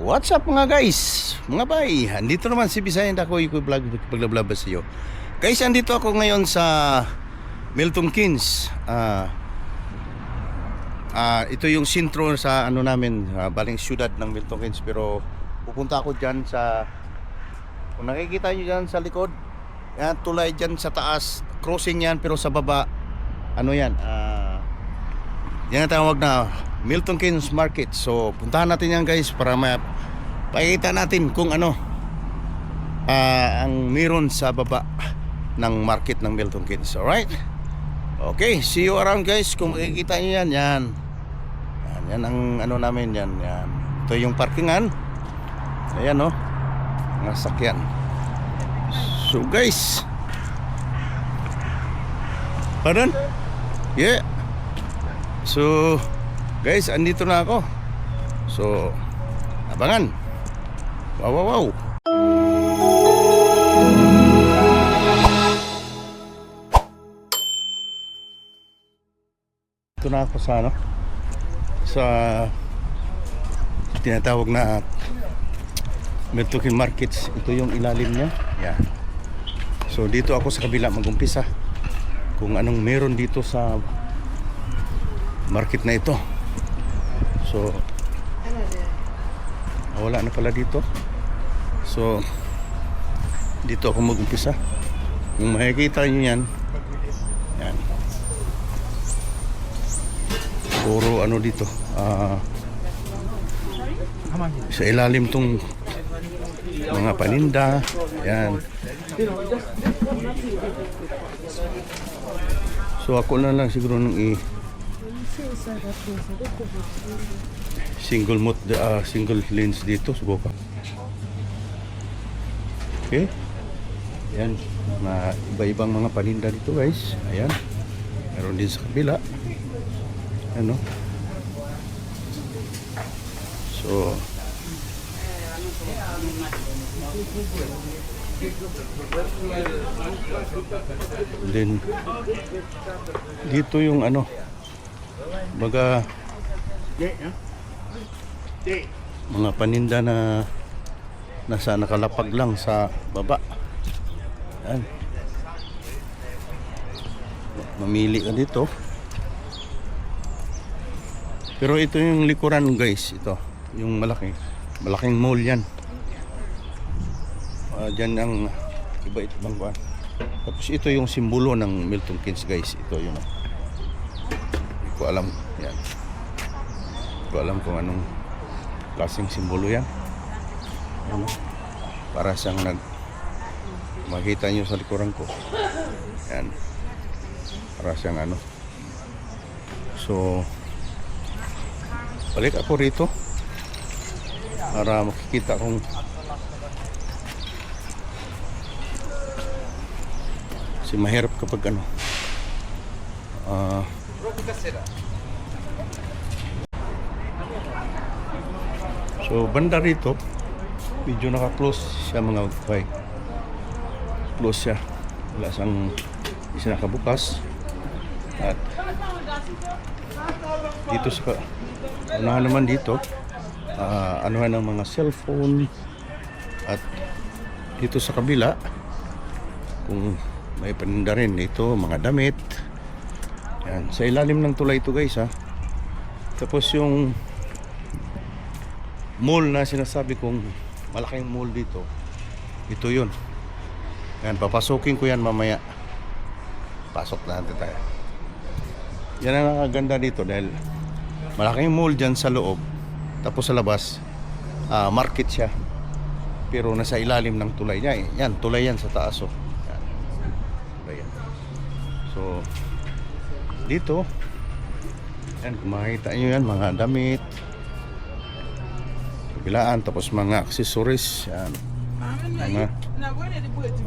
What's up mga guys? Mga bay, andito naman si Bisayan ako i-vlog paglablaba sa iyo. Guys, andito ako ngayon sa Milton Keynes. Ito yung sentro sa ano namin, baling syudad ng Milton Keynes, pero pupunta ako diyan sa, kung nakikita niyo diyan sa likod, yan, tulay diyan sa taas, crossing yan, pero sa baba ano yan, yan ang tawag na Milton Keynes Market. So puntahan natin yan guys para pakita natin kung ano ang meron sa baba ng market ng Milton Keynes. Alright? Okay, see you around guys. Kung makikita nyo yan, yan ang ano namin yan. Ito yung parkingan. Ayan o, mga sakyan. So guys, pardon? Yeah. So guys, andito na ako. So abangan. Wow. Ito na ako sa ano, sa tinatawag na Milton Keynes Markets. Ito yung ilalim niya. Yan. So dito ako sa kabila mag-umpisa kung anong meron dito sa market na ito. So wala na pala dito. So dito ako mag-umpisa. Kung makikita nyo yan, puro ano dito, sa ilalim tong mga paninda. Yan. So ako na lang siguro nung single lanes dito, subukan. Okay. Yan, iba-ibang mga paninda dito guys. Ayan. Meron din sa kabila. Ano? So then dito yung ano, baga mga paninda na nasa nakalapag lang sa baba. Yan. Mamili ka dito. Pero ito yung likuran guys, ito yung malaking mall yan. Dyan ang iba ito bang ba. Tapos ito yung simbolo ng Milton Keynes guys. Ito yung, hindi ko alam yan. Hindi ko alam kung anong klaseng simbolo yan. Ano? Para siyang makita nyo sa likuran ko. Yan. Para siyang ano. So balik ako rito para makikita kung mahirap kapag ano so banda rito medyo naka-close siya mga bay. Close siya, wala siyang isa nakabukas. At dito sa unahan naman dito anuhan ng mga cellphone. At dito sa kabila kung may paninda rin ito, mga damit. Yan, sa ilalim ng tulay ito guys ha. Tapos yung mall na sinasabi kong malaking mall dito, ito yun. Yan, papasukin ko yan mamaya. Pasok na natin tayo. Yan ang nakaganda dito dahil malaking mall dyan sa loob, tapos sa labas market siya, pero nasa ilalim ng tulay niya. Yan, tulay yan sa taas. Oh. Yan. Tulay yan. So dito yan, kung makikita nyo yan, mga damit kabilaan, tapos mga accessories yan, mga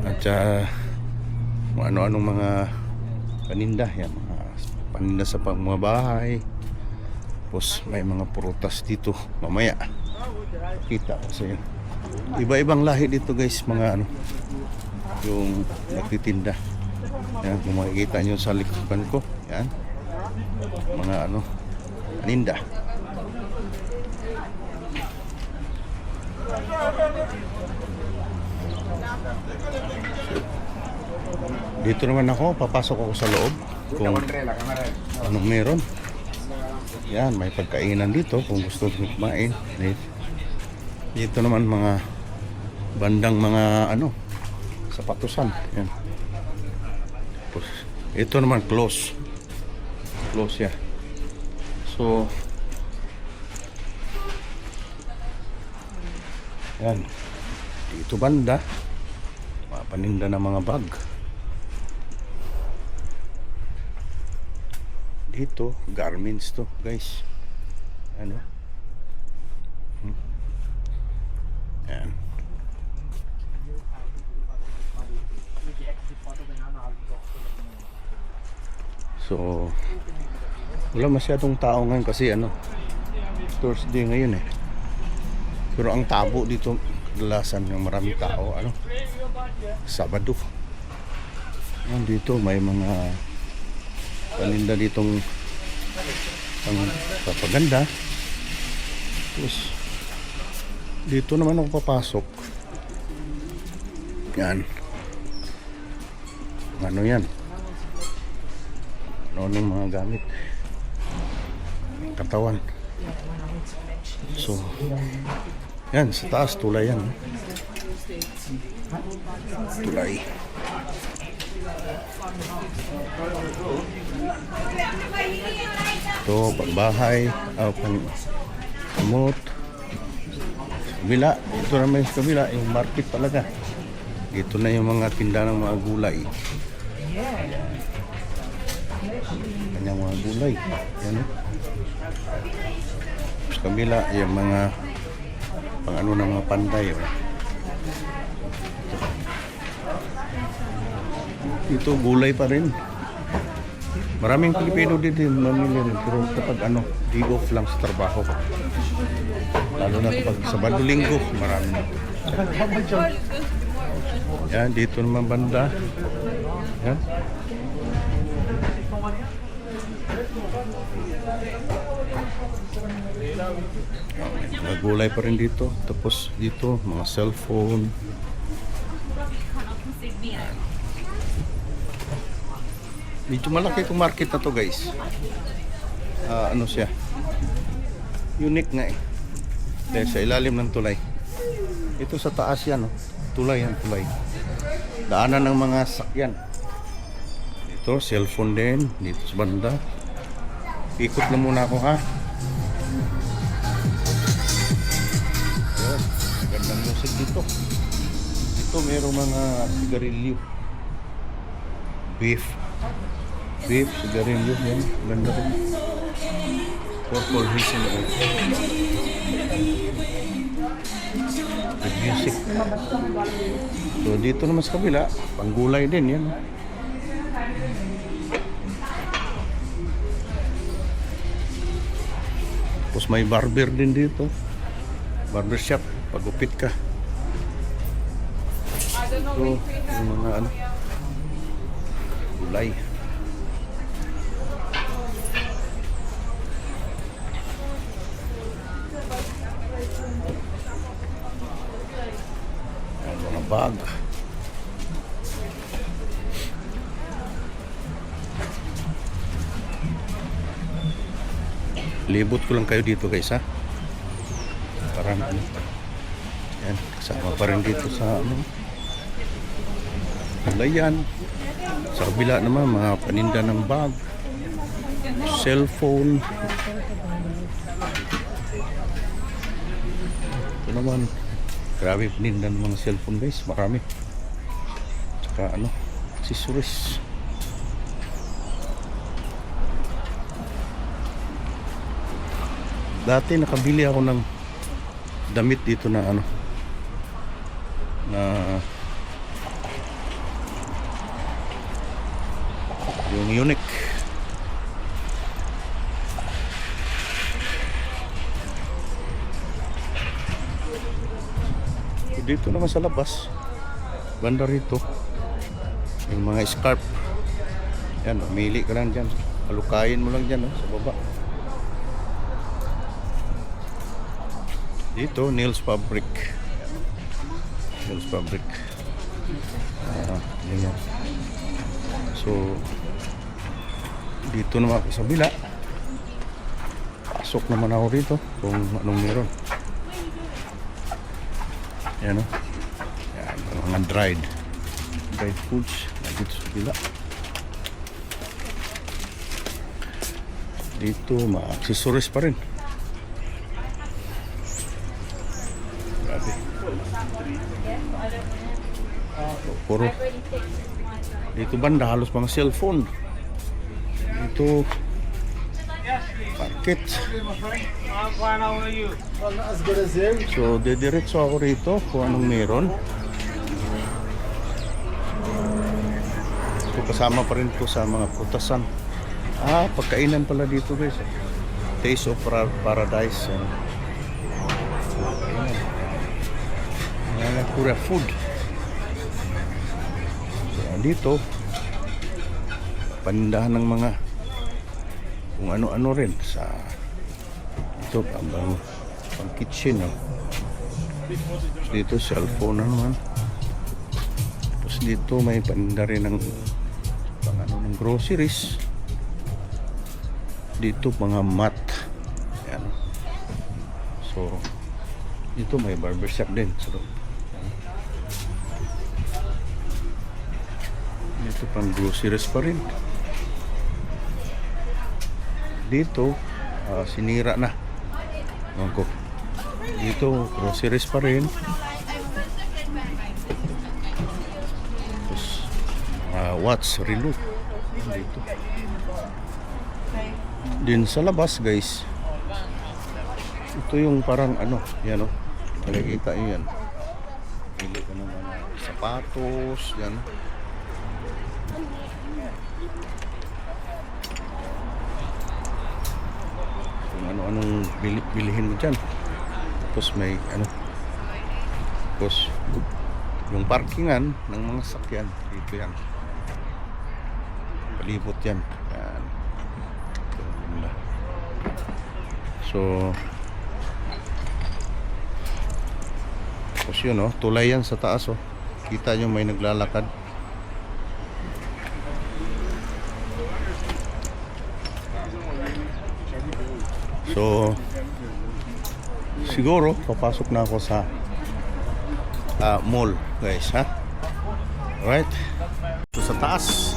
at kung ano-anong mga paninda yan, mga paninda sa pangmabahay. Tapos may mga prutas dito mamaya kita ko sa inyo. Iba-ibang lahi dito guys, mga ano yung nagtitinda. Yan, kung makikita nyo sa likuran ko, yan mga ano paninda. Dito naman ako, papasok ako sa loob kung anong meron. Yan, may pagkainan dito kung gusto nyo kumain. Dito naman mga bandang mga ano, sapatusan. Yan. Tapos, ito naman close. Close ya. So, yan. Dito banda, mapaninda ng mga bag. Dito, garments to, guys. Ano? Yan. So, wala masyadong tao ngayon kasi ano, Thursday ngayon eh. Pero ang tabo dito, kadalasan ng maraming tao, ano, Sabado. Yan dito, may mga paninda ditong pang papaganda. Tapos dito naman ako papasok. Yan. Ano yan? Ano ng mga gamit? Katawan. So, yan, sa taas tulay yan. Tulay. Ito, pangbahay, pangkamot. Kabila, ito naman sa kabila, yung market talaga. Ito na yung mga tinda ng mga gulay. Kanyang mga gulay. Yan. Sa kabila, yung mga pang ano ng mga panday. Ito, gulay pa rin. Maraming Pilipino dito yung mamili rin. Pero kapag ano, day off lang sa trabaho. Lalo na kapag Sabado Linggo, marami na. Yan, dito naman banda. Yan. Mga gulay pa rin dito. Tapos dito, mga cellphone. Medyo malaki itong market na to, guys. Ano siya? Unique nga eh. Dahil sa ilalim ng tulay. Ito sa taas yan, oh. Tulay yan, tulay. Daanan ng mga sakyan. Ito, cellphone din. Dito sa banda. Ikot na muna ako, ha? Ayan, gandang music dito. Dito mayroong mga sigarilyo. Beef, sigarilyo, yan. Ganda rin. Purple Hazel. Good music. So dito naman sa kabila, panggulay din yan. Tapos may barber din dito. Barbershop, pagupit ka. So, yung mga ano, gulay. Mga bag. Libot ko lang kayo dito, guys, ha. Parang ano. Yan, kasama pa rin dito sa ano. Layan. Sa kabila naman mga paninda ng bag, cellphone. Ito naman, grabe paninda ng mga cellphone, guys, marami. Tsaka ano, accessories. Dati nakabili ako ng damit dito na ano, na yung unique. Dito naman sa labas, banda rito, yung mga scarf. Yan, mamili ka lang dyan. Palukayin mo lang dyan, sa baba. Dito, Nails Fabric. Nails Fabric. Ganyan. So, dito naman ako sa bila. Pasok naman ako dito kung anong meron. Ayan o. Ayan, mga dried foods. Dito sa bila. Dito, mga accessories pa rin. Grabe. Puro. Dito banda, halos mga cellphone. Dito, parkit. So, dediretso ako rito kung anong meron. So, kasama pa rin po sa mga prutasan. Pagkainan pala dito guys. Taste of Paradise. Ayan, Korea food. So, dito, panindahan ng mga kung ano-ano rin sa ito, pang kitchen. Dito, cellphone na naman. Tapos dito, may paninda rin ng ng groceries. Dito mga mat. Ayan. So dito may barbershop din. So, dito pang groceries pa rin. Dito sinira na. Dito groceries pa rin. Tapos watch relo dito. Din sa labas guys, ito yung parang yan nakikita nyo yan, pili ka ng mga sapatos yan, kung ano-anong bilihin mo dyan. Tapos may tapos yung parkingan ng mga sakyan dito yan, palibot yan. Yan. So tapos yun tulay yan sa taas kita nyo may naglalakad. So siguro papasok na ako sa mall guys, alright. So sa taas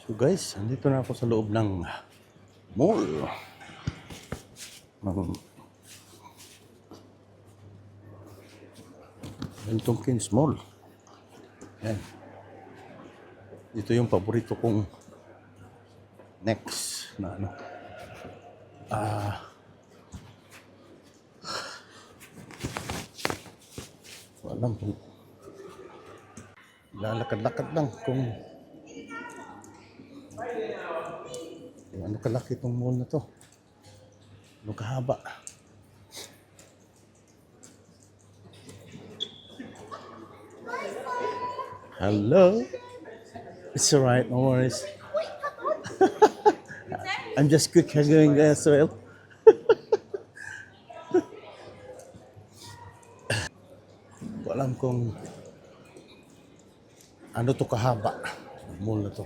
So guys, andito na ako sa loob ng mall. Milton Keynes Mall. Yan. Dito yung paborito kong next na ano. Ah, walang kung lalakad-lakad lang kung ano kalaki itong mall na to. Ano kahaba. Hello? It's alright, no worries. I'm just quick going as well. Alam kung ano to kahaba. Mall na to.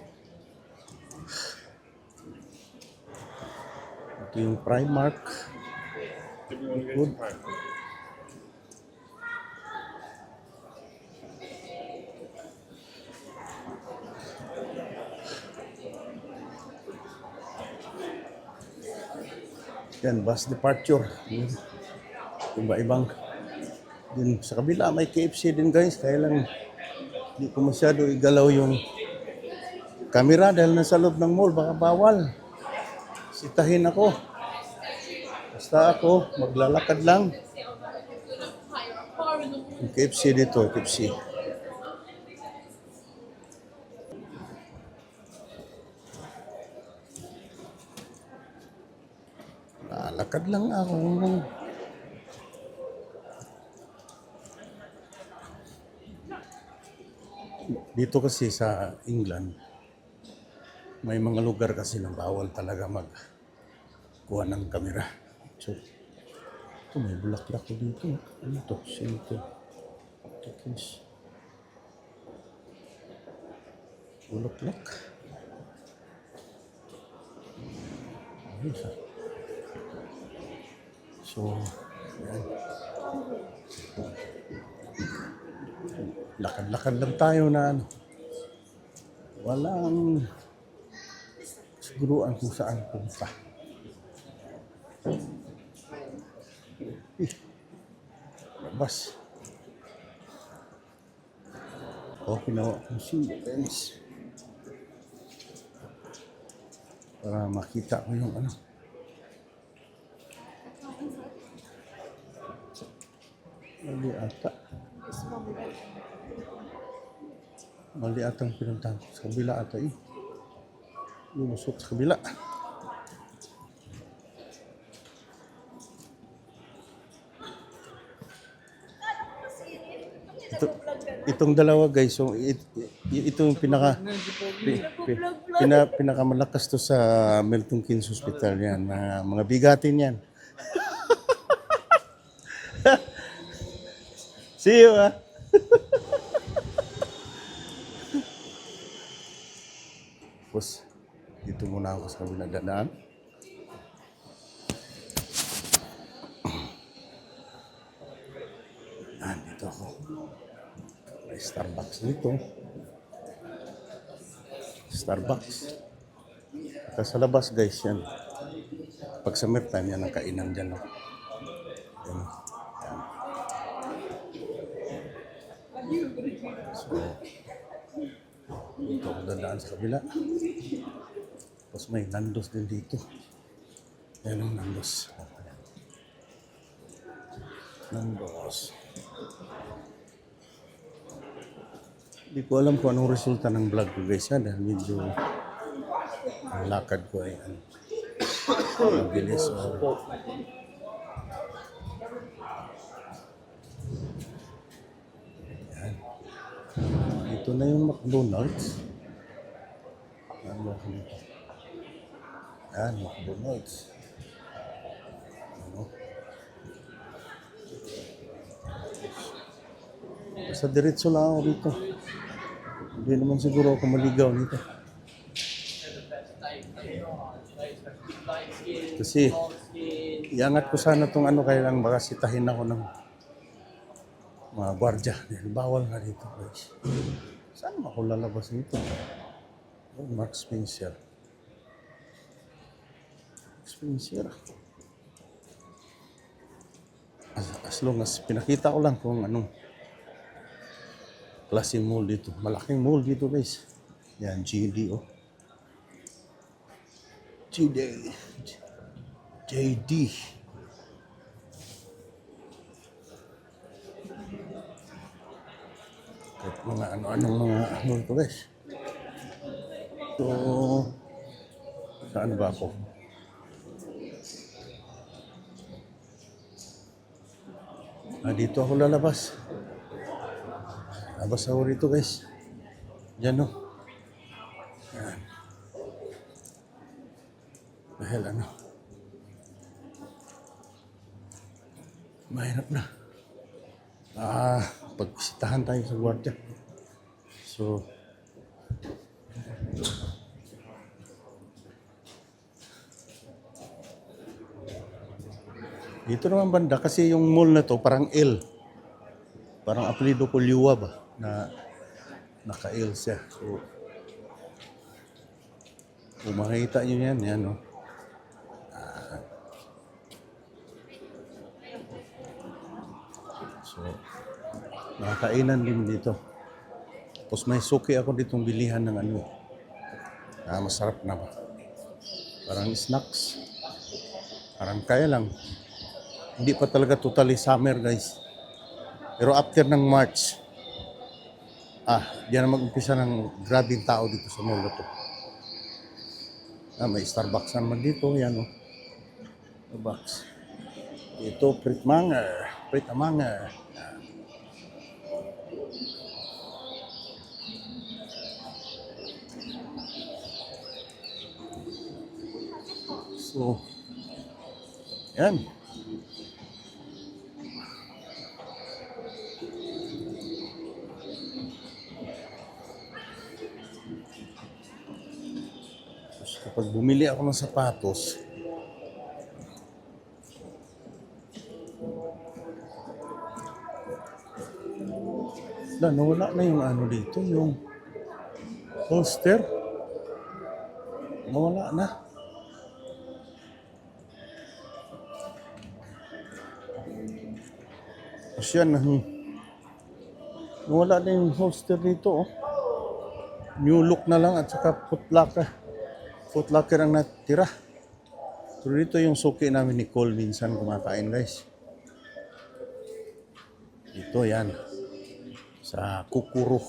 Ito yung Primark. Good. Yan, bus departure. Iba-ibang. Din sa kabila may KFC din guys. Kaya lang hindi ko masyado igalaw yung camera dahil nasa loob ng mall. Baka bawal. Sitahin ako. Basta ako, maglalakad lang. Yung KFC dito, KFC. Lakad lang ako. Dito kasi sa England, may mga lugar kasi na bawal talaga magkuha ng kamera. So, ito may bulaklak ko dito. Ano to? Sino to? Tikis. Bulaklak. Ayun sa. So, yan. Lakad-lakad lang tayo na ano. Walang siguruan kung saan punta. Labas. Pinawa kong lens. Para makita ko yung ano. Mali ata. Mali atang pinuntahan ko. Sa kabila ata eh. Lumusot sa kabila. Itong dalawa guys, so itong pinakamalakas to sa Milton Keynes Hospital yan. Mga bigatin yan. See you, ah. Tapos, dito muna ako sa kabilang dadaan. Dito ako. May Starbucks dito. Starbucks. At sa labas guys yan. Pag summertime yan ang kainan dyan. Yan. So, dito ako dadaan sa kabila. Tapos may Nandos din dito. Yan ang Nandos. Nandos. Hindi ko alam kung anong resulta ng vlog ko guys ha. Dahil medyo ang lakad ko ay mabilis. Ito na yung McDonald's. Ano ako nito? Yan, McDonald's. Ano? Basta diretso lang ako dito. Hindi naman siguro ako maligaw nito. Kasi, iangat ko sana itong ano kaya lang baka sitahin ako ng mga gwardya. Bawal nga dito guys. Saan ako lalabas nito? Oh, Mark Spencer. Spencer. As long as pinakita ko lang kung anong klaseng mall dito. Malaking mall dito guys. Yan, GD oh. JD. JD. Kahit mga ano-anong mga ano ito guys. So, saan ba ako? Dito ako lalabas. Labas ako rito guys. Diyan no. Yan. Dahil ano. Mahirap na. Pagbisitahan tayo sa gwardiya. So, dito naman banda kasi yung mall na to parang L. Parang apelido ko Liwa ba na naka-L siya. So, kung makikita nyo yan no. So, nakakainan din dito. Tapos may suki ako ditong bilihan ng ano. Masarap na ba? Parang snacks. Parang kaya lang. Hindi pa talaga totally summer guys. Pero after ng March, diyan na mag-umpisa ng grabing tao dito sa mall na to. May Starbucks naman dito. Yan o. Starbucks. Ito, Pritmanger. So, yan. Tapos kapag bumili ako ng sapatos, nawala na yung ano dito, yung holster. Nawala na. Tapos yan, nawala na yung holster dito. New look na lang at saka footlocker. Footlocker ang natira. Pero dito yung suki namin ni Cole minsan kumakain guys. Dito yan. Sa Kukuro.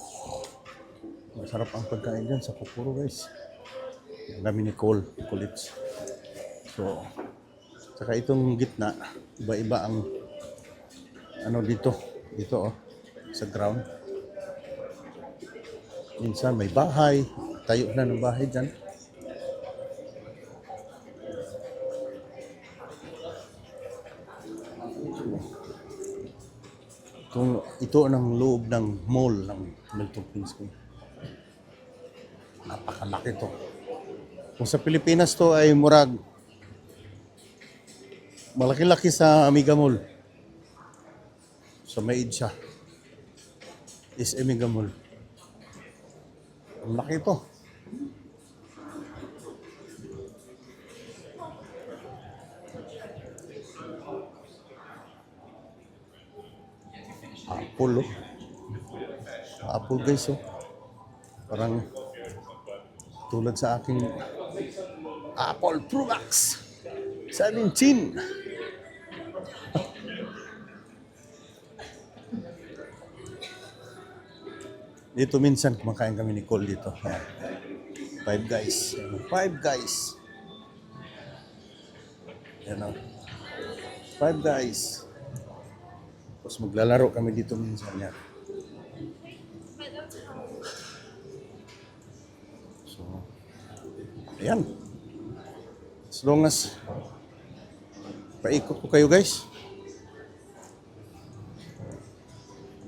Masarap ang pagkain dyan sa Kukuro guys. Ang dami ni Cole. Kulits. So, saka itong gitna, iba-iba ang ano dito. Dito sa ground. Minsan may bahay. Tayo na ng bahay dyan. Ito ang loob ng mall ng Milton Keynes. Napakalaki to. Kung sa Pilipinas to ay murag malaki-laki sa Amiga Mall. Sa Maid siya. Is Amiga Mall. Ang laki to. Apple Apple guys parang tulad sa aking Apple Pro Max 17. Dito minsan kumakain kami ni Cole dito. Five Guys. Yan o. Five Guys. Tapos maglalaro kami dito minsan yan. So, ayan. As long as paikot ko kayo guys.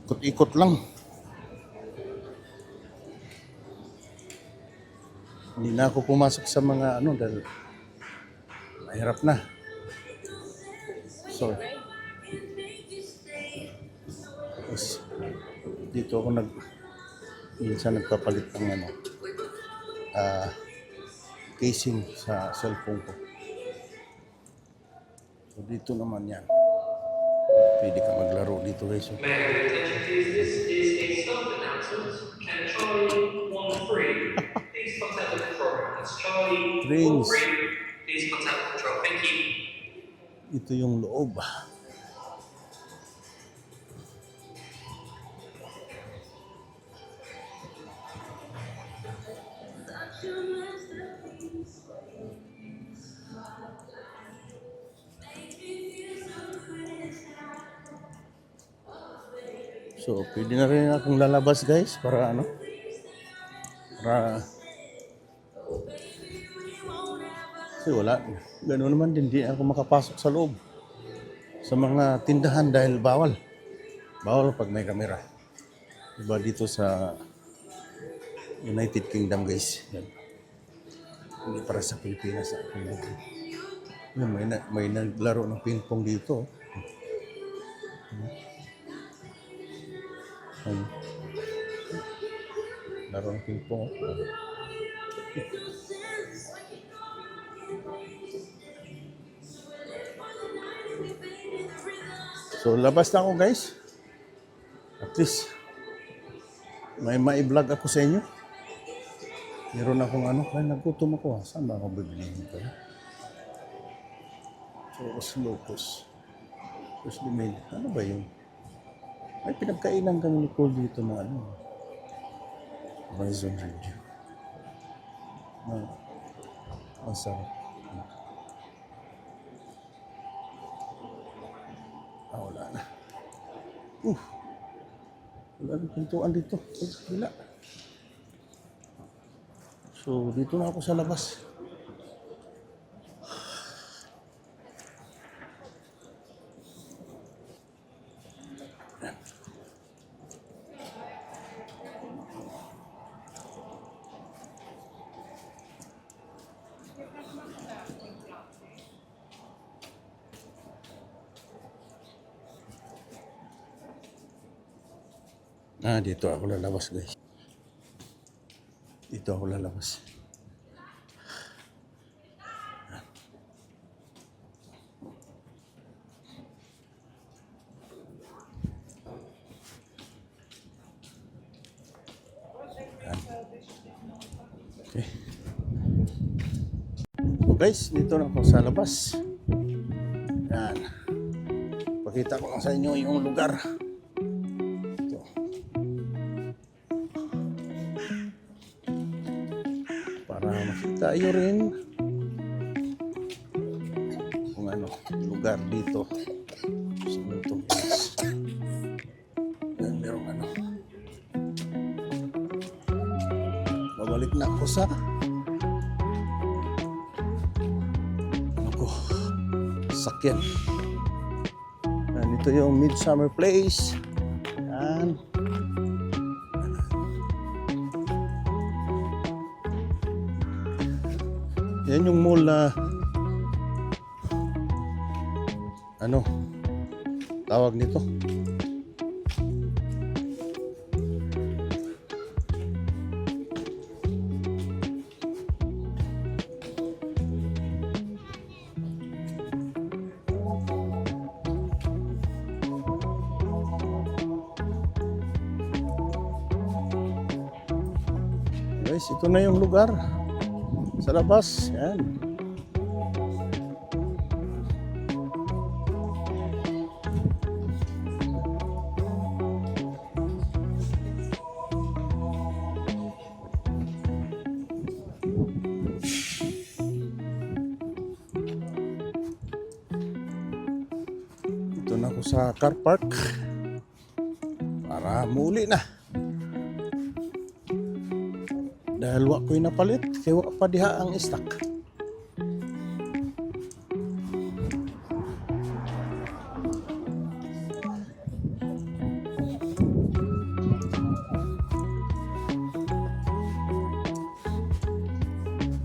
Ikot-ikot lang. Hindi na ako pumasok sa mga ano dahil mahirap na. So, tapos dito ako minsan nagpapalit ng ano casing sa cellphone ko. So dito naman yan. Pwede ka maglaro dito guys. May I have your attention please? This is a stop announcement. Can Charlie 13 please contact the program? That's Charlie 13. Please contact control. Thank you. Ito yung loob. So, pwede na rin akong lalabas guys para ano? Para kasi wala. Ganoon naman din, di ako makapasok sa loob. Sa mga tindahan dahil bawal. Bawal pag may kamera. Diba dito sa United Kingdom guys. Yan. Hindi para sa Pilipinas. Yan, may naglaro ng ping-pong dito. Laro ng ping-pong. So labas na ako guys. At least may ma-vlog ako sa inyo. Meron akong ano, kaya nagutom ako. Saan ba ako bibili nito? Locos. Tapos lumid. Ano ba yun? May pinagkainan kami ni Cole dito na ano. Horizon Radio. Masarap. Wala na. Wala na pintuan dito. Wala. So, dito na ako sa labas. Dito ako lalabas guys. Dito ako lalabas. Okay. So guys, dito na ako sa labas. Yan. Pakita ko lang sa inyo yung lugar. Para makita nyo rin kung ano lugar dito sa Milton Keynes. Yan, merong ano. Babalik na ako sa ano ko, sakyan. Yan, ito yung Midsummer Place. Yan. Yan yung mall na ano tawag nito. Guys, ito na yung lugar. Sa labas, yan. Ito na ako sa car park para muli na. Dahil wa ko'y napalit, kaya wa pa diha ang stock.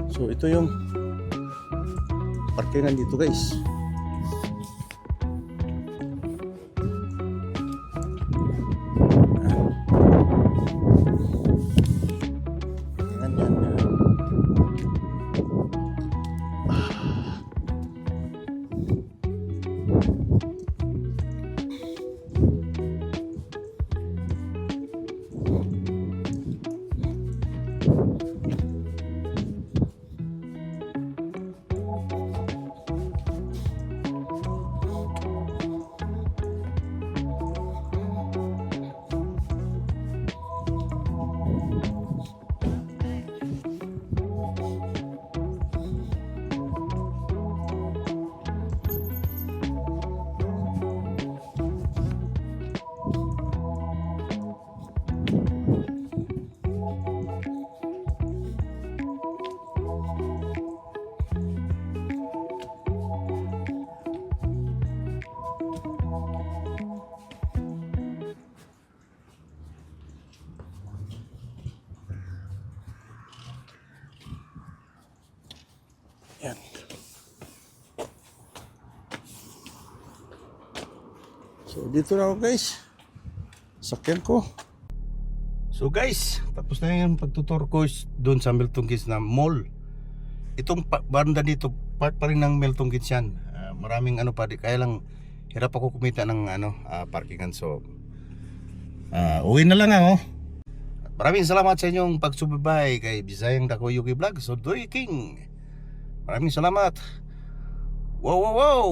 So ito yung parkingan dito guys. So dito na ako guys. Sakyan ko. So guys, tapos na yung pagtutur ko doon sa Milton Keynes na mall. Itong banda dito, part pa rin ng Milton Keynes yan. Maraming ano pa, kaya lang hirap ako kumita ng parkingan. So uwi na lang ako. Maraming salamat sa inyong pagsubaybay kay Bisayang Dako Yuki Vlog. So Doy King, maraming salamat. Wow wow wow.